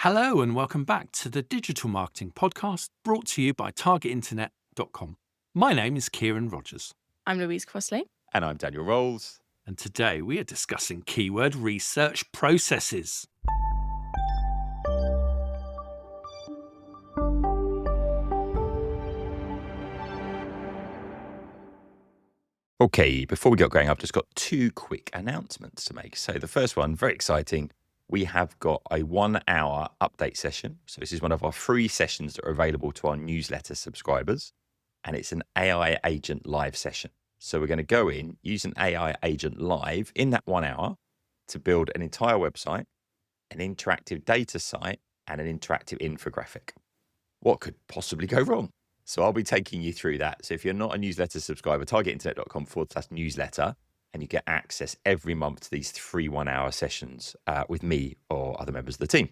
Hello and welcome back to the Digital Marketing Podcast brought to you by targetinternet.com. My name is Kieran Rogers. I'm Louise Crossley. And I'm Daniel Rolls. And today we are discussing keyword research processes. Okay, before we get going, I've just got two quick announcements to make. So the first one, very exciting. We have got a 1 hour update session. So this is one of our free sessions that are available to our newsletter subscribers. And it's an AI agent live session. So we're going to go in, use an AI agent live in that 1 hour to build an entire website, an interactive data site, and an interactive infographic. What could possibly go wrong? So I'll be taking you through that. So if you're not a newsletter subscriber, targetinternet.com/newsletter, and you get access every month to these free 1 hour sessions with me or other members of the team.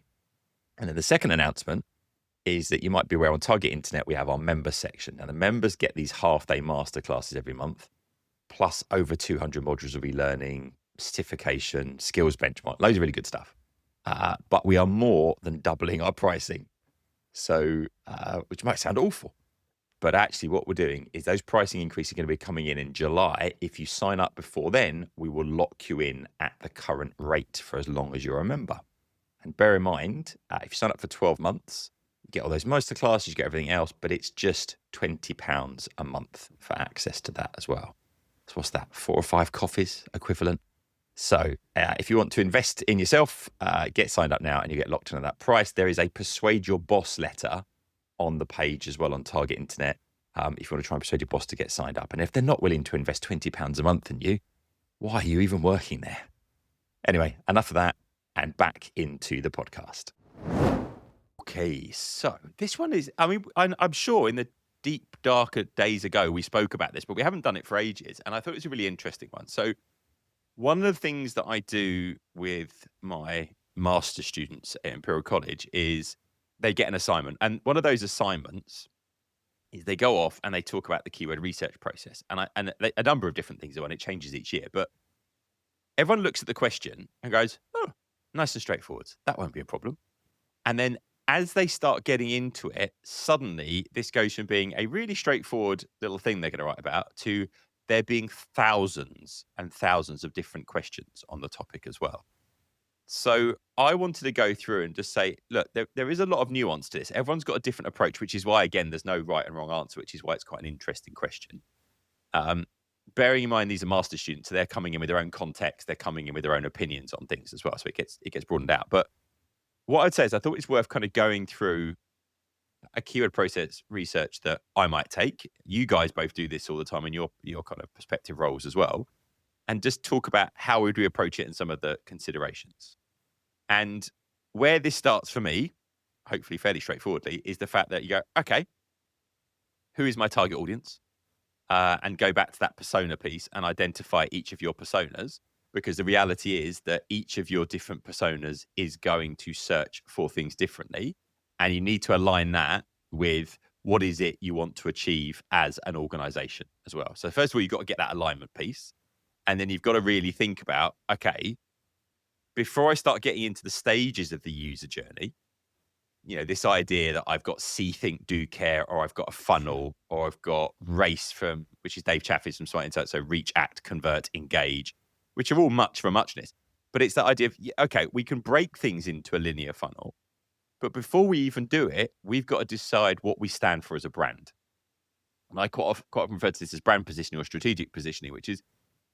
And then the second announcement is that you might be aware on Target Internet, we have our member section. And the members get these half-day masterclasses every month, plus over 200 modules of e-learning, certification, skills benchmark, loads of really good stuff. But we are more than doubling our pricing. So, which might sound awful. But actually what we're doing is those pricing increases are going to be coming in July. If you sign up before then, we will lock you in at the current rate for as long as you're a member. And bear in mind, if you sign up for 12 months, you get all those masterclasses, you get everything else, but it's just £20 a month for access to that as well. So what's that? 4 or 5 coffees equivalent. So if you want to invest in yourself, get signed up now and you get locked into that price. There is a Persuade Your Boss letter on the page as well on Target Internet if you want to try and persuade your boss to get signed up. And if they're not willing to invest £20 a month in you, why are you even working there? Anyway, enough of that and back into the podcast. Okay, so this one is, I'm sure in the deep, darker days ago, we spoke about this, but we haven't done it for ages. And I thought it was a really interesting one. So one of the things that I do with my master students at Imperial College is they get an assignment. And one of those assignments is they go off and they talk about the keyword research process. And a number of different things, and it changes each year. But everyone looks at the question and goes, oh, nice and straightforward. That won't be a problem. And then as they start getting into it, suddenly this goes from being a really straightforward little thing they're going to write about to there being thousands and thousands of different questions on the topic as well. So I wanted to go through and just say, look, there is a lot of nuance to this. Everyone's got a different approach, which is why, again, there's no right and wrong answer, which is why it's quite an interesting question. Bearing in mind these are master students, so they're coming in with their own context. They're coming in with their own opinions on things as well. So it gets broadened out. But what I'd say is I thought it's worth kind of going through a keyword process research that I might take. You guys both do this all the time in your kind of perspective roles as well. And just talk about how would we approach it and some of the considerations. And where this starts for me, hopefully fairly straightforwardly, is the fact that you go, okay, who is my target audience? And go back to that persona piece and identify each of your personas, because the reality is that each of your different personas is going to search for things differently. And you need to align that with what is it you want to achieve as an organization as well. So first of all, you've got to get that alignment piece. And then you've got to really think about, okay, before I start getting into the stages of the user journey, this idea that I've got see, think, do, care, or I've got a funnel, or I've got race which is Dave Chaffee's from Smart Insights, so reach, act, convert, engage, which are all much for muchness. But it's that idea of, okay, we can break things into a linear funnel, but before we even do it, we've got to decide what we stand for as a brand. And I quite often refer to this as brand positioning or strategic positioning, which is,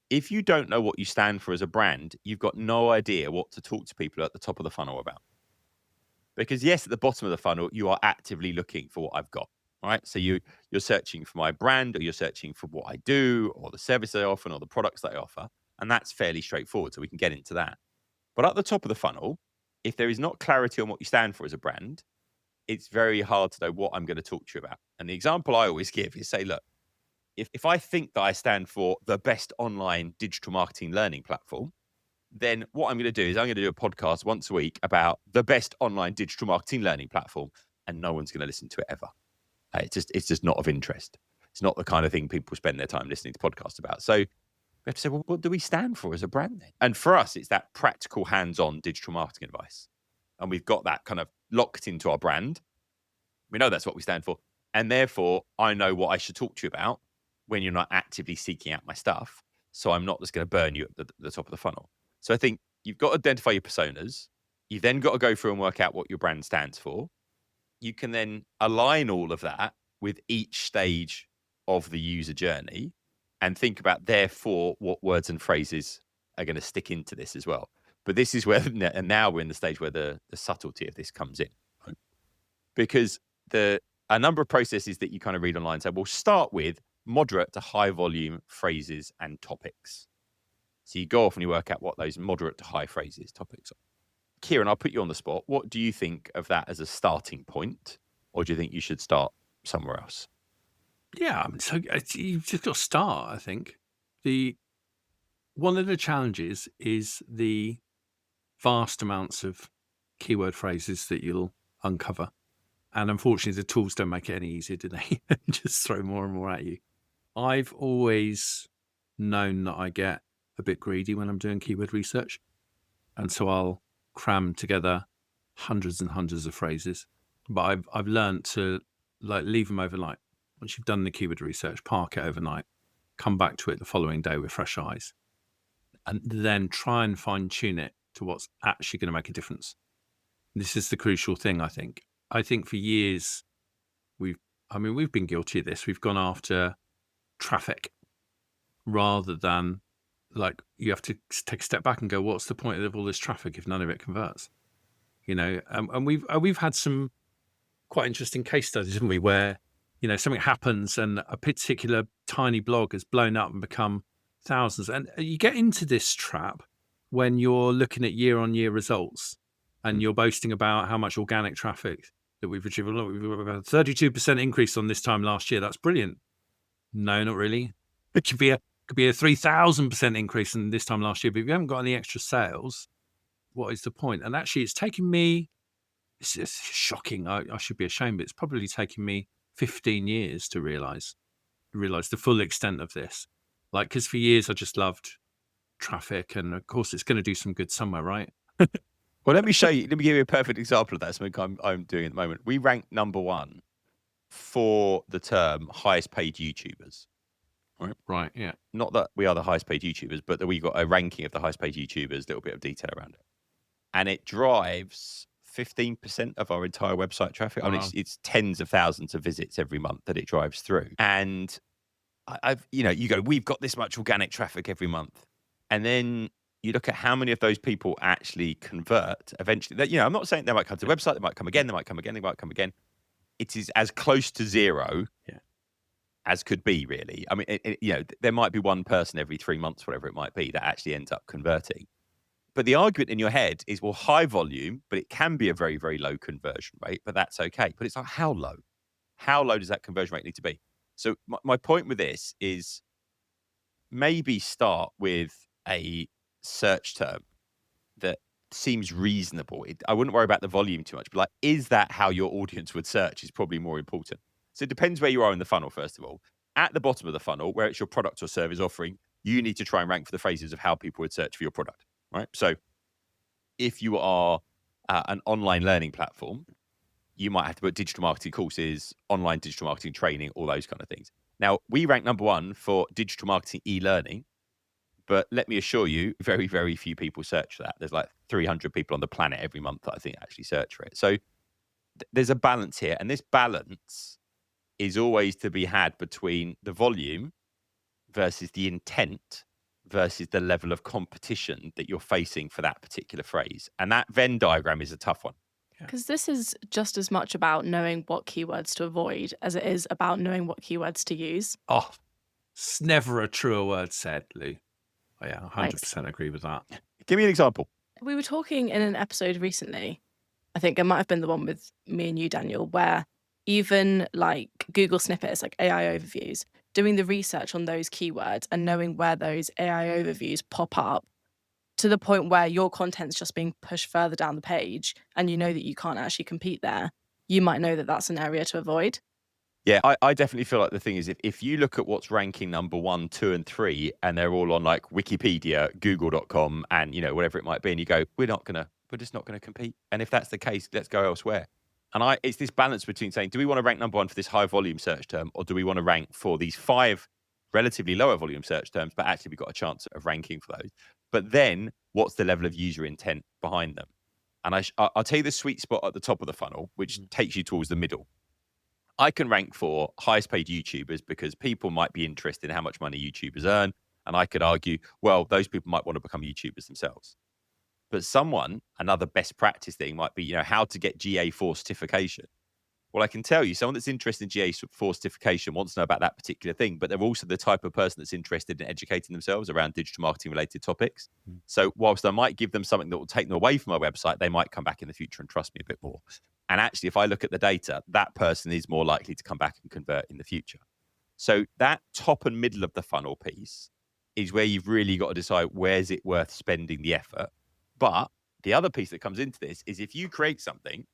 if you don't know what you stand for as a brand, you've got no idea what to talk to people at the top of the funnel about. Because yes, at the bottom of the funnel, you are actively looking for what I've got, right? So you're searching for my brand, or you're searching for what I do, or the service I offer, or the products that I offer. And that's fairly straightforward, so we can get into that. But at the top of the funnel, if there is not clarity on what you stand for as a brand, it's very hard to know what I'm going to talk to you about. And the example I always give is say, look, if I think that I stand for the best online digital marketing learning platform, then what I'm going to do is I'm going to do a podcast once a week about the best online digital marketing learning platform, and no one's going to listen to it ever. It's just not of interest. It's not the kind of thing people spend their time listening to podcasts about. So we have to say, well, what do we stand for as a brand then? And for us, it's that practical hands-on digital marketing advice. And we've got that kind of locked into our brand. We know that's what we stand for. And therefore, I know what I should talk to you about when you're not actively seeking out my stuff. So I'm not just going to burn you at the top of the funnel. So I think you've got to identify your personas. You've then got to go through and work out what your brand stands for. You can then align all of that with each stage of the user journey and think about, therefore, what words and phrases are going to stick into this as well. But this is where, and now we're in the stage where the subtlety of this comes in. Right? Because a number of processes that you kind of read online say, we'll start with moderate to high volume phrases and topics. So you go off and you work out what those moderate to high phrases, topics are. Kieran, I'll put you on the spot. What do you think of that as a starting point? Or do you think you should start somewhere else? Yeah, so you've just got to start, I think. One of the challenges is the vast amounts of keyword phrases that you'll uncover. And unfortunately, the tools don't make it any easier, do they? Just throw more and more at you. I've always known that I get a bit greedy when I'm doing keyword research. And so I'll cram together hundreds and hundreds of phrases. But I've learned to leave them overnight. Once you've done the keyword research, park it overnight, come back to it the following day with fresh eyes, and then try and fine tune it to what's actually going to make a difference. This is the crucial thing, I think. I think for years, we've been guilty of this. We've gone after traffic rather than you have to take a step back and go, what's the point of all this traffic if none of it converts? And we've had some quite interesting case studies, haven't we, where, something happens and a particular tiny blog has blown up and become thousands. And you get into this trap when you're looking at year-on-year results and you're boasting about how much organic traffic that we've achieved. We've got a 32% increase on this time last year. That's brilliant. No, not really. It could be a 3,000% increase in this time last year, but if you haven't got any extra sales, what is the point? And actually, it's taken me, it's shocking. I should be ashamed, but it's probably taken me 15 years to realize the full extent of this. Because for years I just loved traffic, and of course it's going to do some good somewhere, right? Well, let me give you a perfect example of that. Something I'm doing at the moment. We rank number one for the term highest paid YouTubers. Right, yeah. Not that we are the highest paid YouTubers, but that we got a ranking of the highest paid YouTubers, a little bit of detail around it. And it drives 15% of our entire website traffic. I mean, it's tens of thousands of visits every month that it drives through. And you go, we've got this much organic traffic every month. And then you look at how many of those people actually convert eventually. I'm not saying they might come to the website, they might come again, they might come again, they might come again. It is as close to zero as could be, really. I mean, there might be one person every 3 months, whatever it might be, that actually ends up converting. But the argument in your head is, well, high volume, but it can be a very, very low conversion rate, but that's okay. But it's like, how low? How low does that conversion rate need to be? So my point with this is maybe start with a search term that seems reasonable. I wouldn't worry about the volume too much, but is that how your audience would search is probably more important. So it depends where you are in the funnel, first of all. At the bottom of the funnel, where it's your product or service offering, you need to try and rank for the phrases of how people would search for your product, right? So if you are an online learning platform, you might have to put digital marketing courses, online digital marketing training, all those kind of things. Now, we rank number one for digital marketing e-learning, but let me assure you, very, very few people search for that. There's 300 people on the planet every month that I think actually search for it. So there's a balance here, and this balance is always to be had between the volume versus the intent versus the level of competition that you're facing for that particular phrase. And that Venn diagram is a tough one. Because this is just as much about knowing what keywords to avoid as it is about knowing what keywords to use. Oh, it's never a truer word said, Lou. Oh, yeah, 100% agree with that. Give me an example. We were talking in an episode recently, I think it might have been the one with me and you, Daniel, where even Google snippets, AI overviews, doing the research on those keywords and knowing where those AI overviews pop up to the point where your content's just being pushed further down the page and you know that you can't actually compete there, you might know that that's an area to avoid. Yeah, I definitely feel like the thing is, if you look at what's ranking number 1, 2, and 3, and they're all on Wikipedia, Google.com, and whatever it might be, and you go, we're not going to we're just not going to compete. And if that's the case, let's go elsewhere. And it's this balance between saying, do we want to rank number one for this high volume search term, or do we want to rank for these 5 relatively lower volume search terms, but actually we've got a chance of ranking for those? But then what's the level of user intent behind them? And I'll tell you the sweet spot at the top of the funnel, which takes you towards the middle. I can rank for highest paid YouTubers because people might be interested in how much money YouTubers earn. And I could argue, well, those people might want to become YouTubers themselves. But another best practice thing might be, how to get GA4 certification. Well, I can tell you, someone that's interested in GA4 certification wants to know about that particular thing, but they're also the type of person that's interested in educating themselves around digital marketing related topics. So whilst I might give them something that will take them away from my website, they might come back in the future and trust me a bit more. And actually, if I look at the data, that person is more likely to come back and convert in the future. So that top and middle of the funnel piece is where you've really got to decide, where's it worth spending the effort? But the other piece that comes into this is if you create something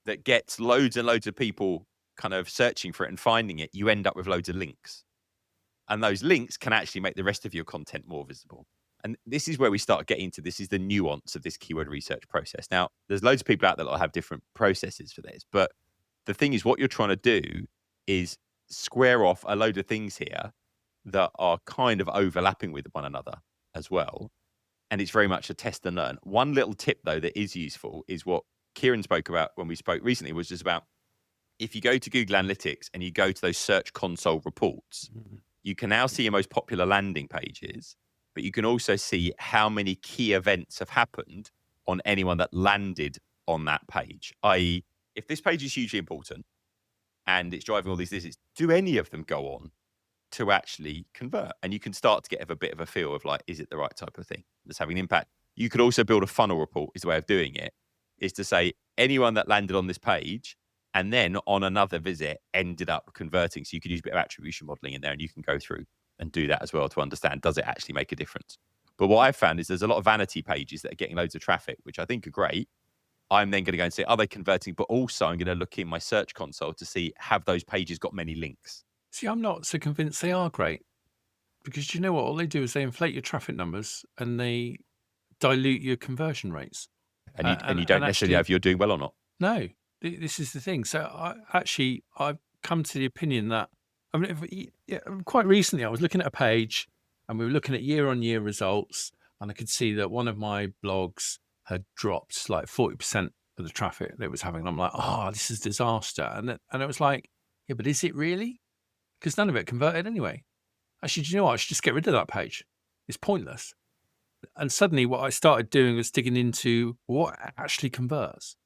that gets loads and loads of people kind of searching for it and finding it, you end up with loads of links. And those links can actually make the rest of your content more visible. And this is where we start getting to, this is the nuance of this keyword research process. Now, there's loads of people out there that have different processes for this, but the thing is, what you're trying to do is square off a load of things here that are kind of overlapping with one another as well. And it's very much a test and learn. One little tip, though, that is useful is what Kieran spoke about when we spoke recently, was just about if you go to Google Analytics and you go to those Search Console reports, you can now see your most popular landing pages, but you can also see how many key events have happened on anyone that landed on that page. I.e., if this page is hugely important and it's driving all these visits, do any of them go on to actually convert? And you can start to get a bit of a feel of is it the right type of thing that's having an impact? You could also build a funnel report, is the way of doing it, is to say anyone that landed on this page and then on another visit ended up converting. So you could use a bit of attribution modeling in there, and you can go through and do that as well to understand, does it actually make a difference? But what I've found is there's a lot of vanity pages that are getting loads of traffic, which I think are great. I'm then going to go and say, are they converting? But also I'm going to look in my Search Console to see, have those pages got many links? See, I'm not so convinced they are great, because you know what? All they do is they inflate your traffic numbers and they dilute your conversion rates. And you don't necessarily know if you're doing well or not. No, this is the thing. So I've come to the opinion that, quite recently I was looking at a page and we were looking at year-on-year results, and I could see that one of my blogs had dropped like 40% of the traffic that it was having. And I'm like, this is a disaster. And it was like, yeah, but is it really? Because none of it converted anyway. Actually, do you know what? I should just get rid of that page. It's pointless. And suddenly what I started doing was digging into what actually converts.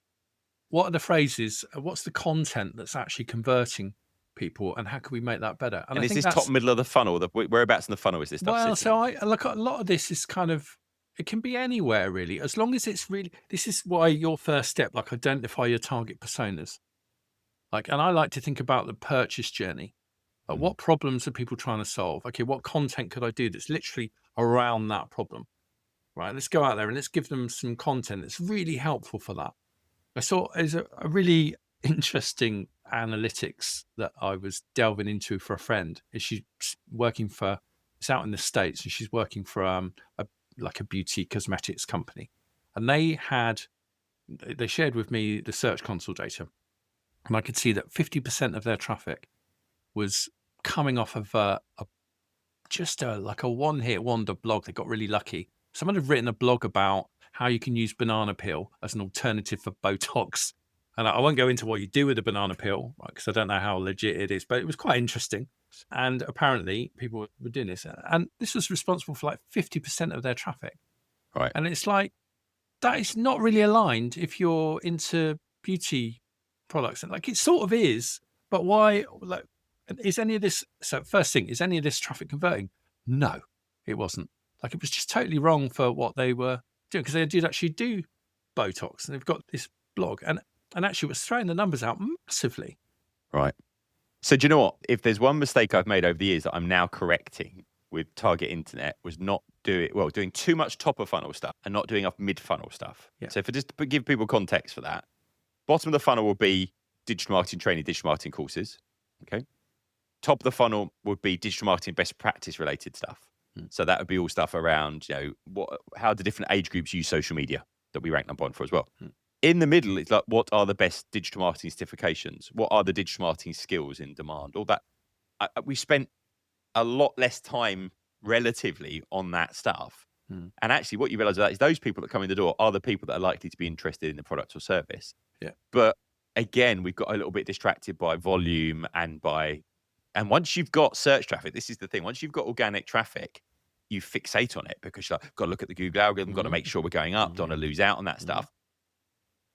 What are the phrases? What's the content that's actually converting people, and how can we make that better? And is this top middle of the funnel? Whereabouts in the funnel is this stuff Well, sitting? so I look at a lot of this is kind of, it can be anywhere really, as long as it's really, this is why your first step, identify your target personas. And I like to think about the purchase journey. What problems are people trying to solve? Okay, what content could I do that's literally around that problem? Right, let's go out there and let's give them some content that's really helpful for that. I saw there's a really interesting analytics that I was delving into for a friend. She's working for, it's out in the States, and she's working for a beauty cosmetics company. And they shared with me the Search Console data. And I could see that 50% of their traffic was coming off of a one-hit wonder blog. They got really lucky. Someone had written a blog about how you can use banana peel as an alternative for Botox. And I won't go into what you do with a banana peel, because I don't know how legit it is, but it was quite interesting. And apparently people were doing this. And this was responsible for 50% of their traffic. Right. And it's that is not really aligned if you're into beauty products. And it sort of is, but why? Is any of this, so first thing, is any of this traffic converting? No, it wasn't. It was just totally wrong for what they were doing, because they did actually do Botox, and they've got this blog, and actually was throwing the numbers out massively. Right. So do you know what? If there's one mistake I've made over the years that I'm now correcting with Target Internet, was not doing too much top of funnel stuff and not doing enough mid funnel stuff. Yeah. So just to give people context for that, bottom of the funnel will be digital marketing training, digital marketing courses. Okay. Top of the funnel would be digital marketing best practice related stuff. So that would be all stuff around, how do different age groups use social media? that we rank number one for as well. Hmm. In the middle, it's like, what are the best digital marketing certifications? What are the digital marketing skills in demand? All that. We spent a lot less time relatively on that stuff. Hmm. And actually what you realize is those people that come in the door are the people that are likely to be interested in the product or service. Yeah. But again, we've got a little bit distracted by volume and once you've got search traffic, this is the thing. Once you've got organic traffic, you fixate on it because you're like, got to look at the Google algorithm, got to make sure we're going up, don't want to lose out on that stuff.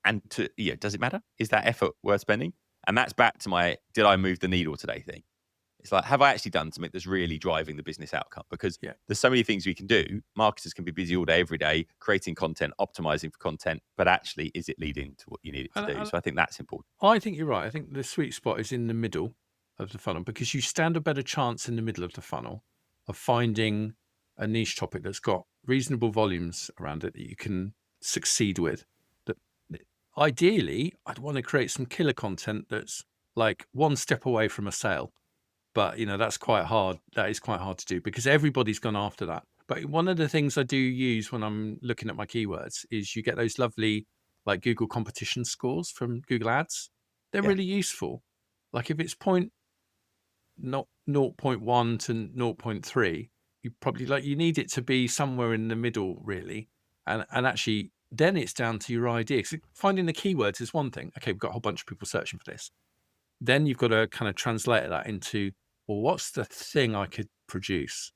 And does it matter? Is that effort worth spending? And that's back to did I move the needle today thing? It's like, have I actually done something that's really driving the business outcome? Because there's so many things we can do. Marketers can be busy all day, every day, creating content, optimizing for content, but actually, is it leading to what you need it to do? So I think that's important. I think you're right. I think the sweet spot is in the middle of the funnel because you stand a better chance in the middle of the funnel of finding a niche topic that's got reasonable volumes around it that you can succeed with. That ideally, I'd want to create some killer content that's like one step away from a sale. But, that's quite hard. That is quite hard to do because everybody's gone after that. But one of the things I do use when I'm looking at my keywords is you get those lovely like Google competition scores from Google Ads. They're really useful. Like if it's 0.1 to 0.3, you probably you need it to be somewhere in the middle really. And actually then it's down to your idea. 'Cause finding the keywords is one thing. Okay, we've got a whole bunch of people searching for this. Then you've got to kind of translate that into, well, what's the thing I could produce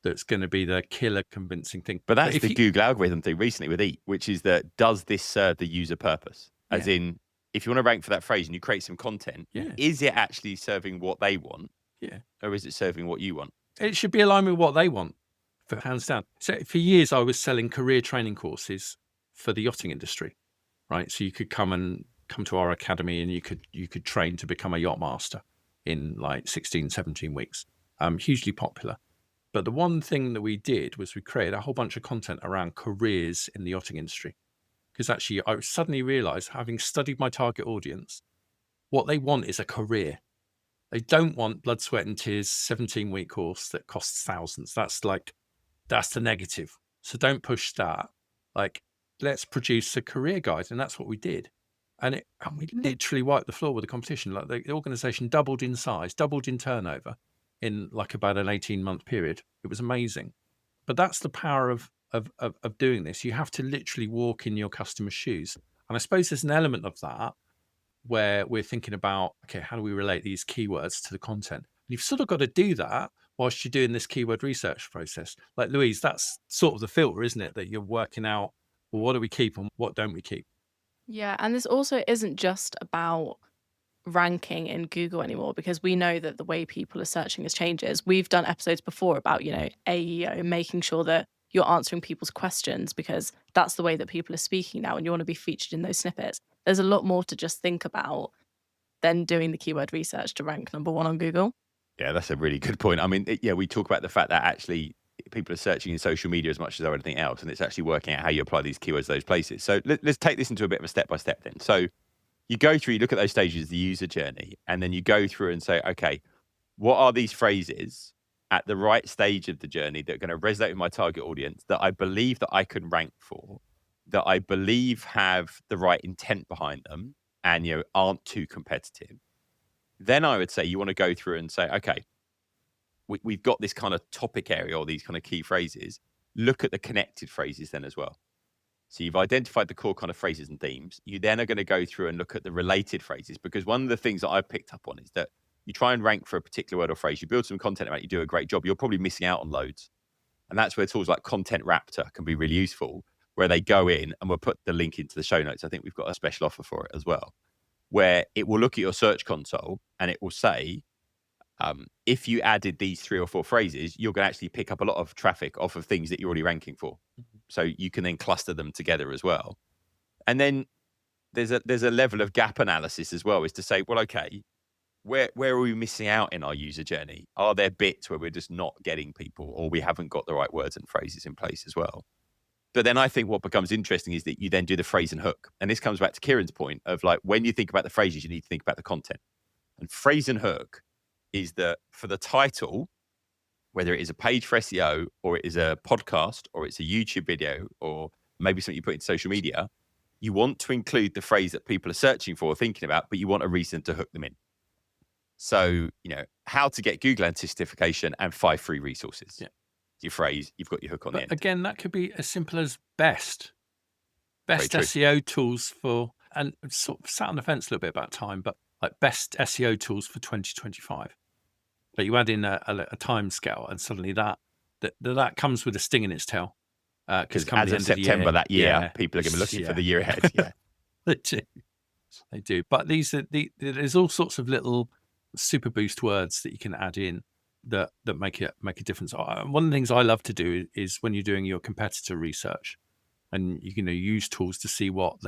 that's going to be the killer convincing thing? But that's the Google algorithm thing recently with Eat, which is that does this serve the user purpose? As in, if you want to rank for that phrase and you create some content, is it actually serving what they want? Yeah. Or is it serving what you want? It should be aligned with what they want, hands down. So for years, I was selling career training courses for the yachting industry, right? So you could come to our academy and you could train to become a yacht master in like 16, 17 weeks. Hugely popular. But the one thing that we did was we created a whole bunch of content around careers in the yachting industry. Because actually I suddenly realized, having studied my target audience, what they want is a career. They don't want blood, sweat and tears 17-week course that costs thousands. That's the negative. So don't push that. Like, let's produce a career guide. And that's what we did. And we literally wiped the floor with the competition. Like the organization doubled in size, doubled in turnover in like about an 18-month period. It was amazing. But that's the power of doing this. You have to literally walk in your customer's shoes. And I suppose there's an element of that where we're thinking about, okay, how do we relate these keywords to the content? And you've sort of got to do that whilst you're doing this keyword research process. Like Louise, that's sort of the filter, isn't it? That you're working out, well, what do we keep and what don't we keep? Yeah, and this also isn't just about ranking in Google anymore, because we know that the way people are searching has changes. We've done episodes before about, AEO, making sure that you're answering people's questions because that's the way that people are speaking now and you want to be featured in those snippets. There's a lot more to just think about than doing the keyword research to rank number one on Google. Yeah, that's a really good point. I mean, we talk about the fact that actually people are searching in social media as much as anything else, and it's actually working out how you apply these keywords to those places. So let's take this into a bit of a step-by-step then. So you go through, you look at those stages, the user journey, and then you go through and say, okay, what are these phrases at the right stage of the journey that are going to resonate with my target audience, that I believe that I can rank for, that I believe have the right intent behind them and, aren't too competitive? Then I would say you want to go through and say, okay, we've got this kind of topic area or these kind of key phrases. Look at the connected phrases then as well. So you've identified the core kind of phrases and themes. You then are going to go through and look at the related phrases, because one of the things that I've picked up on is that you try and rank for a particular word or phrase, you build some content about it, you do a great job, you're probably missing out on loads. And that's where tools like Content Raptor can be really useful, where they go in, and we'll put the link into the show notes. I think we've got a special offer for it as well, where it will look at your search console and it will say, if you added these 3 or 4 phrases, you're going to actually pick up a lot of traffic off of things that you're already ranking for. So you can then cluster them together as well. And then there's a level of gap analysis as well, is to say, well, okay, where are we missing out in our user journey? Are there bits where we're just not getting people, or we haven't got the right words and phrases in place as well? But then I think what becomes interesting is that you then do the phrase and hook. And this comes back to Kieran's point of, like, when you think about the phrases, you need to think about the content. And phrase and hook is that for the title, whether it is a page for SEO or it is a podcast or it's a YouTube video or maybe something you put into social media, you want to include the phrase that people are searching for or thinking about, but you want a reason to hook them in. So, how to get Google ANT certification and 5 free resources. Yeah. Your phrase, you've got your hook on the But end. again, that could be as simple as best Very true. SEO tools for, and sort of sat on the fence a little bit about time, but like best SEO tools for 2025. But you add in a time scale, and suddenly that comes with a sting in its tail. Because as of September that year, people are going to be looking for the year ahead. Yeah. They do. But there's all sorts of little super boost words that you can add in that make a difference. One of the things I love to do is when you're doing your competitor research, and you can use tools to see what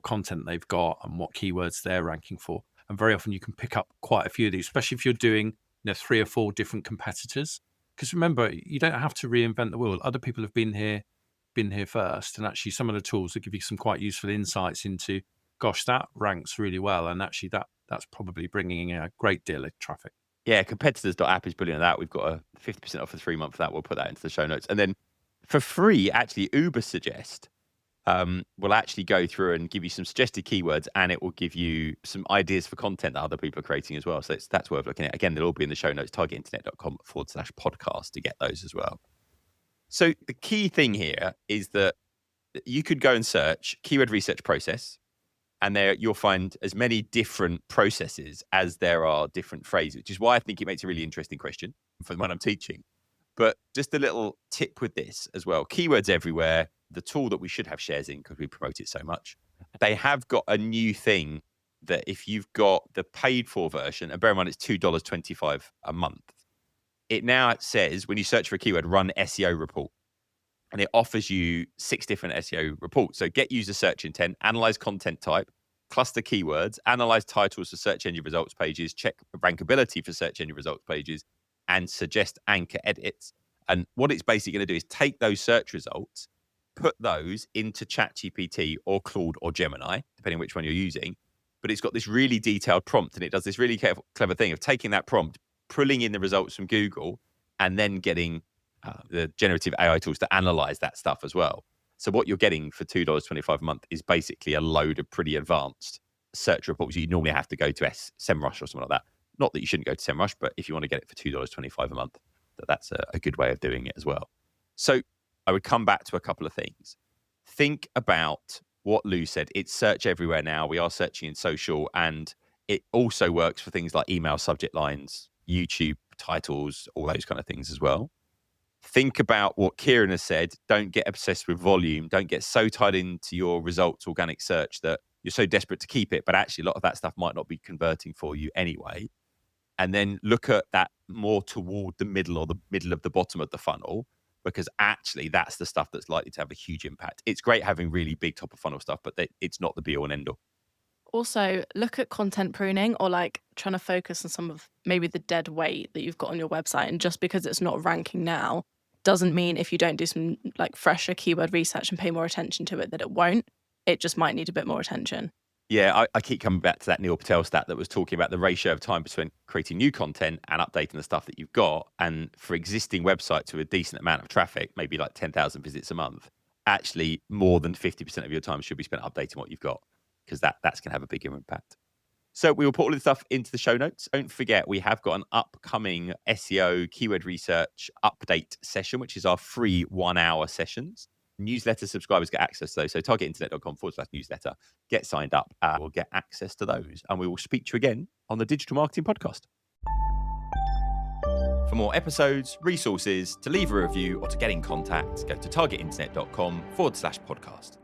content they've got and what keywords they're ranking for. And very often you can pick up quite a few of these, especially if you're doing 3 or 4 different competitors. Because remember, you don't have to reinvent the wheel. Other people have been here first, and actually some of the tools will give you some quite useful insights into, gosh, that ranks really well, and actually that's probably bringing in a great deal of traffic. Yeah, competitors.app is brilliant at that. We've got a 50% off for 3 months for that. We'll put that into the show notes. And then for free, actually, Ubersuggest will actually go through and give you some suggested keywords, and it will give you some ideas for content that other people are creating as well. So that's worth looking at. Again, they'll all be in the show notes, targetinternet.com/podcast to get those as well. So the key thing here is that you could go and search keyword research process, and there you'll find as many different processes as there are different phrases, which is why I think it makes a really interesting question for when I'm teaching. But just a little tip with this as well. Keywords Everywhere, the tool that we should have shares in because we promote it so much, they have got a new thing that if you've got the paid for version, and bear in mind it's $2.25 a month, it now says when you search for a keyword, run SEO report. And it offers you 6 different SEO reports. So get user search intent, analyze content type, cluster keywords, analyze titles for search engine results pages, check rankability for search engine results pages, and suggest anchor edits. And what it's basically going to do is take those search results, put those into ChatGPT or Claude or Gemini, depending on which one you're using. But it's got this really detailed prompt, and it does this really clever thing of taking that prompt, pulling in the results from Google, and then getting the generative AI tools to analyze that stuff as well. So what you're getting for $2.25 a month is basically a load of pretty advanced search reports. You normally have to go to SEMrush or something like that. Not that you shouldn't go to SEMrush, but if you want to get it for $2.25 a month, that's a good way of doing it as well. So I would come back to a couple of things. Think about what Lou said. It's search everywhere now. We are searching in social, and it also works for things like email subject lines, YouTube titles, all those kind of things as well. Think about what Kieran has said. Don't get obsessed with volume. Don't get so tied into your results organic search that you're so desperate to keep it, but actually a lot of that stuff might not be converting for you anyway. And then look at that more toward the middle or the middle of the bottom of the funnel, because actually that's the stuff that's likely to have a huge impact. It's great having really big top of funnel stuff, but it's not the be all and end all. Also, look at content pruning, or like trying to focus on some of maybe the dead weight that you've got on your website. And just because it's not ranking now doesn't mean if you don't do some like fresher keyword research and pay more attention to it that it won't. It just might need a bit more attention. Yeah, I keep coming back to that Neil Patel stat that was talking about the ratio of time between creating new content and updating the stuff that you've got. And for existing websites with a decent amount of traffic, maybe like 10,000 visits a month, actually more than 50% of your time should be spent updating what you've got, because that's going to have a bigger impact. So we will put all this stuff into the show notes. Don't forget, we have got an upcoming SEO keyword research update session, which is our free 1-hour sessions. Newsletter subscribers get access to those. So targetinternet.com/newsletter. Get signed up. We'll get access to those. And we will speak to you again on the Digital Marketing Podcast. For more episodes, resources, to leave a review, or to get in contact, go to targetinternet.com/podcast.